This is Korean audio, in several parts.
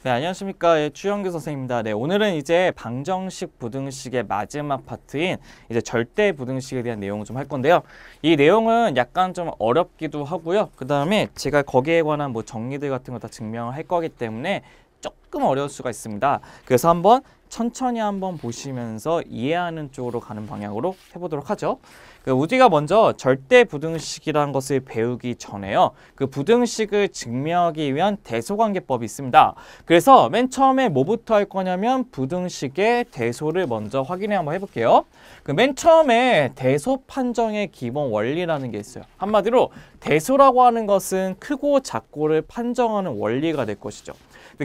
네, 안녕하십니까. 예, 추영규 선생님입니다. 네, 오늘은 이제 방정식 부등식의 마지막 파트인 이제 절대 부등식에 대한 내용을 좀 할 건데요. 이 내용은 약간 좀 어렵기도 하고요. 그 다음에 제가 거기에 관한 뭐 정리들 같은 거 다 증명을 할 거기 때문에 조금 어려울 수가 있습니다. 그래서 천천히 한번 보시면서 이해하는 쪽으로 가는 방향으로 해보도록 하죠. 우리가 먼저 절대 부등식이라는 것을 배우기 전에요. 그 부등식을 증명하기 위한 대소관계법이 있습니다. 그래서 맨 처음에 뭐부터 할 거냐면 부등식의 대소를 먼저 확인해 한번 해볼게요. 맨 처음에 대소 판정의 기본 원리라는 게 있어요. 한마디로 대소라고 하는 것은 크고 작고를 판정하는 원리가 될 것이죠.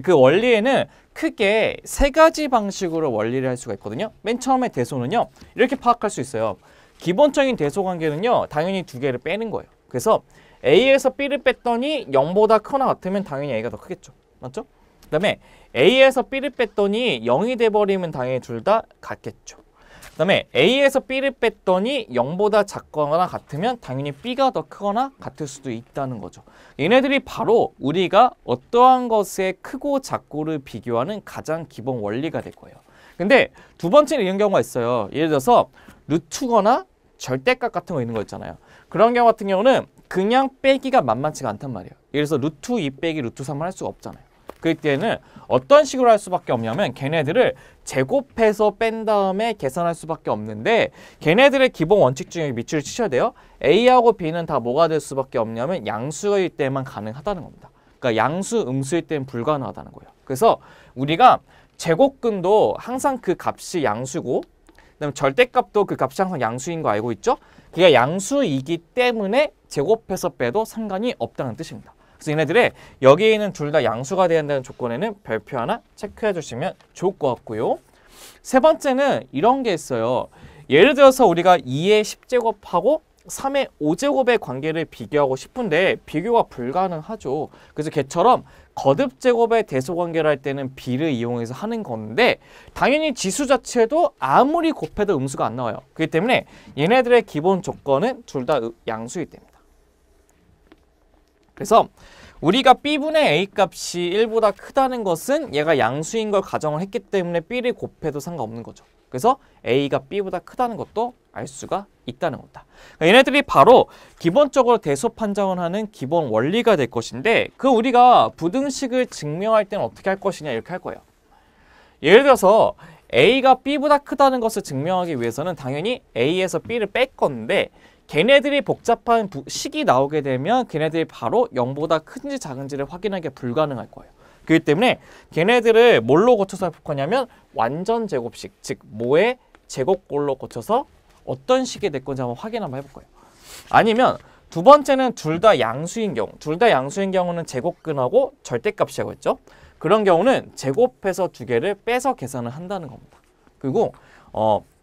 그 원리에는 크게 세 가지 방식으로 원리를 할 수가 있거든요. 맨 처음에 대소는요, 이렇게 파악할 수 있어요. 기본적인 대소 관계는요, 당연히 두 개를 빼는 거예요. 그래서 A에서 B를 뺐더니 0보다 크거나 같으면 당연히 A가 더 크겠죠. 맞죠? 그 다음에 A에서 B를 뺐더니 0이 돼버리면 당연히 둘 다 같겠죠. 그 다음에 A에서 B를 뺐더니 0보다 작거나 같으면 당연히 B가 더 크거나 같을 수도 있다는 거죠. 얘네들이 바로 우리가 어떠한 것의 크고 작고를 비교하는 가장 기본 원리가 될 거예요. 근데 두 번째는 이런 경우가 있어요. 예를 들어서 루트거나 절대값 같은 거 있는 거 있잖아요. 그런 경우 같은 경우는 그냥 빼기가 만만치가 않단 말이에요. 예를 들어서 루트 2 빼기 루트 3을 할 수가 없잖아요. 그때는 어떤 식으로 할 수밖에 없냐면 걔네들을 제곱해서 뺀 다음에 계산할 수밖에 없는데 걔네들의 기본 원칙 중에 밑줄을 치셔야 돼요. A하고 B는 다 뭐가 될 수밖에 없냐면 양수일 때만 가능하다는 겁니다. 그러니까 양수, 음수일 때는 불가능하다는 거예요. 그래서 우리가 제곱근도 항상 그 값이 양수고 그다음에 절대값도 그 값이 항상 양수인 거 알고 있죠? 그게 양수이기 때문에 제곱해서 빼도 상관이 없다는 뜻입니다. 그래서 얘네들의 여기에 있는 둘 다 양수가 돼야 한다는 조건에는 별표 하나 체크해 주시면 좋을 것 같고요. 세 번째는 이런 게 있어요. 예를 들어서 우리가 2의 10제곱하고 3의 5제곱의 관계를 비교하고 싶은데 비교가 불가능하죠. 그래서 걔처럼 거듭제곱의 대소관계를 할 때는 B를 이용해서 하는 건데 당연히 지수 자체도 아무리 곱해도 음수가 안 나와요. 그렇기 때문에 얘네들의 기본 조건은 둘 다 양수이기 때문에 그래서 우리가 B분의 A 값이 1보다 크다는 것은 얘가 양수인 걸 가정을 했기 때문에 B를 곱해도 상관없는 거죠. 그래서 A가 B보다 크다는 것도 알 수가 있다는 겁니다. 그러니까 얘네들이 바로 기본적으로 대소 판정을 하는 기본 원리가 될 것인데 그 우리가 부등식을 증명할 때는 어떻게 할 것이냐 이렇게 할 거예요. 예를 들어서 A가 B보다 크다는 것을 증명하기 위해서는 당연히 A에서 B를 뺄 건데 걔네들이 복잡한 식이 나오게 되면 걔네들이 바로 0보다 큰지 작은지를 확인하기가 불가능할 거예요. 그렇기 때문에 걔네들을 뭘로 고쳐서 할 거냐면 완전 제곱식, 즉 모의 제곱꼴로 고쳐서 어떤 식이 될 건지 한번 확인 한번 해볼 거예요. 아니면 두 번째는 둘 다 양수인 경우, 둘 다 양수인 경우는 제곱근하고 절대값이라고 했죠. 그런 경우는 제곱해서 두 개를 빼서 계산을 한다는 겁니다. 그리고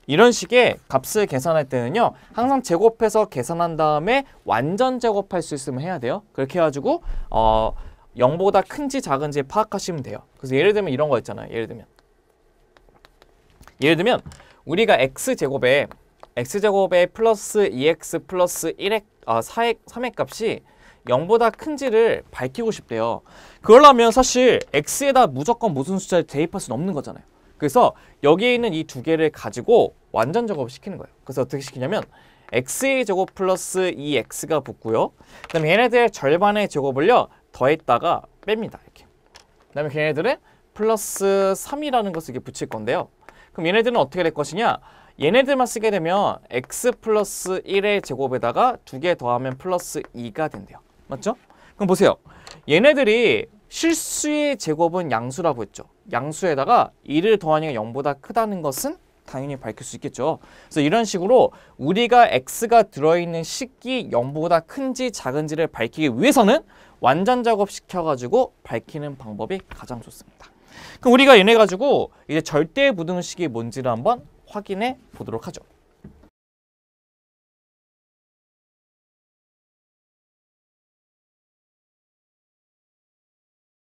이런 식의 값을 계산할 때는요. 항상 제곱해서 계산한 다음에 완전 제곱할 수 있으면 해야 돼요. 그렇게 해가지고 0보다 큰지 작은지 파악하시면 돼요. 그래서 예를 들면 이런 거 있잖아요. 예를 들면 우리가 x제곱에 플러스 2x 플러스 3의 값이 0보다 큰지를 밝히고 싶대요. 그러려면 사실 x에다 무조건 무슨 숫자를 대입할 수는 없는 거잖아요. 그래서 여기에 있는 이 두 개를 가지고 완전 제곱을 시키는 거예요. 그래서 어떻게 시키냐면 x의 제곱 플러스 2x가 붙고요. 그 다음에 얘네들의 절반의 제곱을요. 더했다가 뺍니다. 이렇게. 그 다음에 걔네들은 플러스 3이라는 것을 이렇게 붙일 건데요. 그럼 얘네들은 어떻게 될 것이냐. 얘네들만 쓰게 되면 x 플러스 1의 제곱에다가 두 개 더하면 플러스 2가 된대요. 맞죠? 그럼 보세요. 얘네들이 실수의 제곱은 양수라고 했죠. 양수에다가 2를 더하니까 0보다 크다는 것은 당연히 밝힐 수 있겠죠. 그래서 이런 식으로 우리가 x가 들어있는 식이 0보다 큰지 작은지를 밝히기 위해서는 완전 작업시켜가지고 밝히는 방법이 가장 좋습니다. 그럼 우리가 얘네 가지고 이제 절대 부등식이 뭔지를 한번 확인해 보도록 하죠.